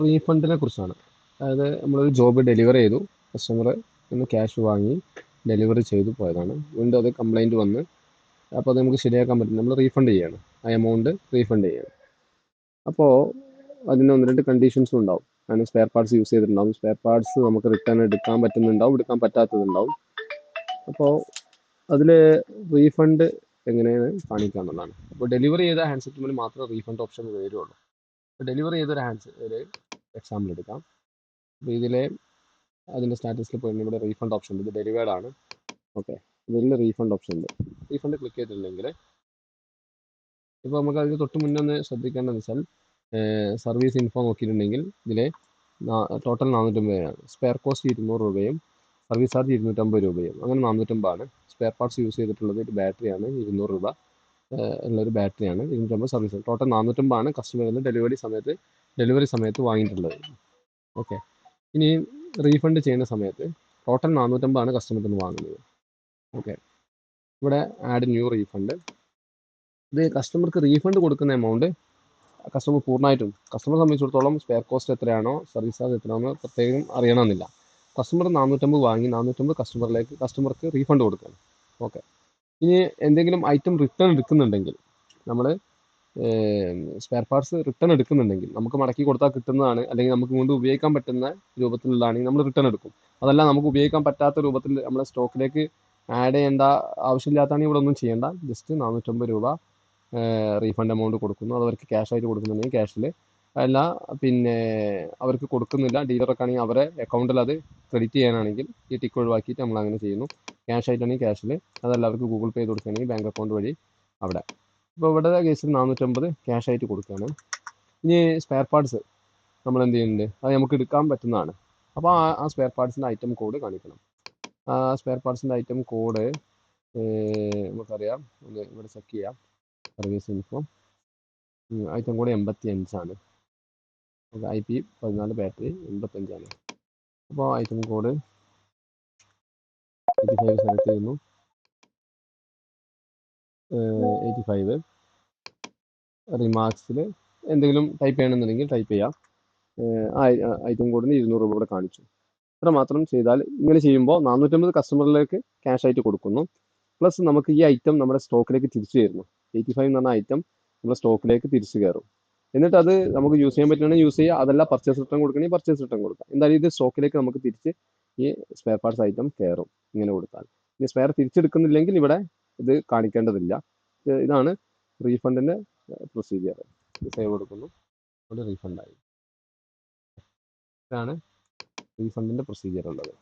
റീഫണ്ടിനെ കുറിച്ചാണ്. അതായത് നമ്മളൊരു ജോബ് ഡെലിവർ ചെയ്തു, കസ്റ്റമർ നിന്ന് ക്യാഷ് വാങ്ങി ഡെലിവറി ചെയ്തു പോയതാണ്. വീണ്ടും അത് കംപ്ലൈൻറ്റ് വന്ന് അപ്പോൾ അത് നമുക്ക് ശരിയാക്കാൻ പറ്റും, നമ്മൾ റീഫണ്ട് ചെയ്യാണ്, ആ എമൗണ്ട് റീഫണ്ട് ചെയ്യാണ്. അപ്പോൾ അതിന് ഒന്ന് രണ്ട് കണ്ടീഷൻസും ഉണ്ടാവും. അതിന് സ്പെയർ പാർട്സ് യൂസ് ചെയ്തിട്ടുണ്ടാവും, സ്പെയർ പാർട്സ് നമുക്ക് റിട്ടേൺ എടുക്കാൻ പറ്റുന്നുണ്ടാവും, എടുക്കാൻ പറ്റാത്തതുണ്ടാവും. അപ്പോൾ അതിൽ റീഫണ്ട് എങ്ങനെയാണ് കാണിക്കുക എന്നുള്ളതാണ്. അപ്പോൾ ഡെലിവറി ചെയ്ത ഹാൻഡ്സെറ്റിൽ മാത്രമേ റീഫണ്ട് ഓപ്ഷൻ വരുള്ളൂ. അപ്പോൾ ഡെലിവറി ചെയ്തൊരു ഒരു എക്സാമ്പിൾ എടുക്കാം. അപ്പോൾ ഇതിലെ അതിൻ്റെ സ്റ്റാറ്റസിൽ പോയി ഇവിടെ റീഫണ്ട് ഓപ്ഷൻ ഉണ്ട്, ഇത് ഡെലിവേർഡ് ആണ്. ഓക്കെ, ഇതിൽ റീഫണ്ട് ഓപ്ഷൻ ഉണ്ട്. റീഫണ്ട് ക്ലിക്ക് ചെയ്തിട്ടുണ്ടെങ്കിൽ ഇപ്പോൾ നമുക്ക് അതിന് തൊട്ട് മുന്നേ ഒന്ന് ശ്രദ്ധിക്കേണ്ടതെന്ന് വെച്ചാൽ സർവീസ് ഇൻഫോ നോക്കിയിട്ടുണ്ടെങ്കിൽ ഇതിലെ ടോട്ടൽ 450 രൂപയാണ്. സ്പെയർ കോസ്റ്റ് 200 രൂപയും സർവീസ് ചാർജ് 250 രൂപയും, അങ്ങനെ 450 ആണ്. സ്പെയർ പാർട്സ് യൂസ് ചെയ്തിട്ടുള്ളത് ഒരു ബാറ്ററിയാണ്, 200 രൂപ ഉള്ളൊരു ബാറ്ററിയാണ്, 250 സർവീസ്, ടോട്ടൽ 450 ആണ് കസ്റ്റമറിൽ നിന്ന് ഡെലിവറി സമയത്ത് വാങ്ങിയിട്ടുള്ളത്. ഓക്കെ, ഇനി റീഫണ്ട് ചെയ്യുന്ന സമയത്ത് ടോട്ടൽ 450 ആണ് കസ്റ്റമറിൽ നിന്ന് വാങ്ങുന്നത്. ഓക്കെ, ഇവിടെ ആഡ് ന്യൂ റീഫണ്ട്. ഇത് കസ്റ്റമർക്ക് റീഫണ്ട് കൊടുക്കുന്ന എമൗണ്ട് കസ്റ്റമർ പൂർണ്ണമായിട്ടും, കസ്റ്റമറെ സംബന്ധിച്ചിടത്തോളം സ്പെയർ കോസ്റ്റ് എത്രയാണോ സർവീസ് ചാർജ് എത്രയാണോ പ്രത്യേകം അറിയണമെന്നില്ല. കസ്റ്റമർ 450 വാങ്ങി 450 കസ്റ്റമർക്ക് റീഫണ്ട് കൊടുക്കണം. ഓക്കെ, ഇനി എന്തെങ്കിലും ഐറ്റം റിട്ടേൺ എടുക്കുന്നുണ്ടെങ്കിൽ, നമ്മൾ സ്പെയർ പാർട്സ് റിട്ടേൺ എടുക്കുന്നുണ്ടെങ്കിൽ, നമുക്ക് മടക്കി കൊടുത്താൽ കിട്ടുന്നതാണ്, അല്ലെങ്കിൽ നമുക്ക് കൊണ്ട് ഉപയോഗിക്കാൻ പറ്റുന്ന രൂപത്തിലുള്ളതാണെങ്കിൽ നമ്മൾ റിട്ടേൺ എടുക്കും. അതല്ല നമുക്ക് ഉപയോഗിക്കാൻ പറ്റാത്ത രൂപത്തിൽ നമ്മളെ സ്റ്റോക്കിലേക്ക് ആഡ് ചെയ്യേണ്ട ആവശ്യമില്ലാത്തതാണെങ്കിൽ ഇവിടെ ഒന്നും ചെയ്യേണ്ട, ജസ്റ്റ് 450 രൂപ റീഫണ്ട് എമൗണ്ട് കൊടുക്കുന്നു. അത് അവർക്ക് ക്യാഷ് ആയിട്ട് കൊടുക്കുന്നുണ്ടെങ്കിൽ ക്യാഷിൽ, അല്ല പിന്നെ അവർക്ക് കൊടുക്കുന്നില്ല, ഡീലറൊക്കെ ആണെങ്കിൽ അവരെ അക്കൗണ്ടിൽ അത് ക്രെഡിറ്റ് ചെയ്യാനാണെങ്കിൽ ഈ ടിക്ക് ഒഴിവാക്കിയിട്ട് നമ്മൾ അങ്ങനെ ചെയ്യുന്നു. ക്യാഷ് ആയിട്ടാണെങ്കിൽ ക്യാഷിൽ, അതല്ല അവർക്ക് ഗൂഗിൾ പേ ചെയ്ത് കൊടുക്കുകയാണെങ്കിൽ ബാങ്ക് അക്കൗണ്ട് വഴി അവിടെ. ഇപ്പോൾ ഇവിടെ കേസിൽ 450 ക്യാഷ് ആയിട്ട് കൊടുക്കുകയാണ്. ഇനി സ്പെയർ പാർട്സ് നമ്മൾ എന്ത് ചെയ്യുന്നുണ്ട്, അത് നമുക്ക് എടുക്കാൻ പറ്റുന്നതാണ്. അപ്പോൾ ആ സ്പെയർ പാർട്സിൻ്റെ ഐറ്റം കോഡ് കാണിക്കണം. ആ സ്പെയർ പാർട്സിൻ്റെ ഐറ്റം കോഡ് നമുക്കറിയാം, ഒന്ന് ഇവിടെ ചെക്ക് ചെയ്യാം. സർവീസ് ഇൻഫോ ഐറ്റം കോഡ് 85 ആണ്. IP14 ബാറ്ററി 85 ആണ്. അപ്പോൾ ഐറ്റം കോഡ് 85 സെലക്ട് ചെയ്യുന്നു. 85 റിമാർക്സിൽ എന്തെങ്കിലും ടൈപ്പ് ചെയ്യണമെന്നുണ്ടെങ്കിൽ ടൈപ്പ് ചെയ്യാം. ഐറ്റം കോഡിന് 200 രൂപ ഇവിടെ കാണിച്ചു. ഇത്ര മാത്രം ചെയ്താൽ, ഇങ്ങനെ ചെയ്യുമ്പോൾ 450 കസ്റ്റമറിലേക്ക് ക്യാഷ് ആയിട്ട് കൊടുക്കുന്നു. പ്ലസ് നമുക്ക് ഈ ഐറ്റം നമ്മുടെ സ്റ്റോക്കിലേക്ക് തിരിച്ചു കയറുന്നു. 85 എന്ന് പറഞ്ഞ ഐറ്റം നമ്മുടെ സ്റ്റോക്കിലേക്ക് തിരിച്ചു കയറും. എന്നിട്ട് അത് നമുക്ക് യൂസ് ചെയ്യാൻ പറ്റുകയാണെങ്കിൽ യൂസ് ചെയ്യുക, അതല്ല പർച്ചേസ് റിട്ടേൺ കൊടുക്കണമെങ്കിൽ പർച്ചേസ് റിട്ടേൺ കൊടുക്കാം. എന്തായാലും ഇത് സ്റ്റോക്കിലേക്ക് നമുക്ക് തിരിച്ച് ഈ സ്പെയർ പാർട്സ് ഐറ്റം കയറും ഇങ്ങനെ കൊടുത്താൽ. ഇനി സ്പെയർ തിരിച്ചെടുക്കുന്നില്ലെങ്കിൽ ഇവിടെ ഇത് കാണിക്കേണ്ടതില്ല. ഇതാണ് റീഫണ്ടിൻ്റെ പ്രൊസീജിയർ. സേവ് കൊടുക്കുന്നു, അത് റീഫണ്ടായി. ഇതാണ് റീഫണ്ടിൻ്റെ പ്രൊസീജിയർ ഉള്ളത്.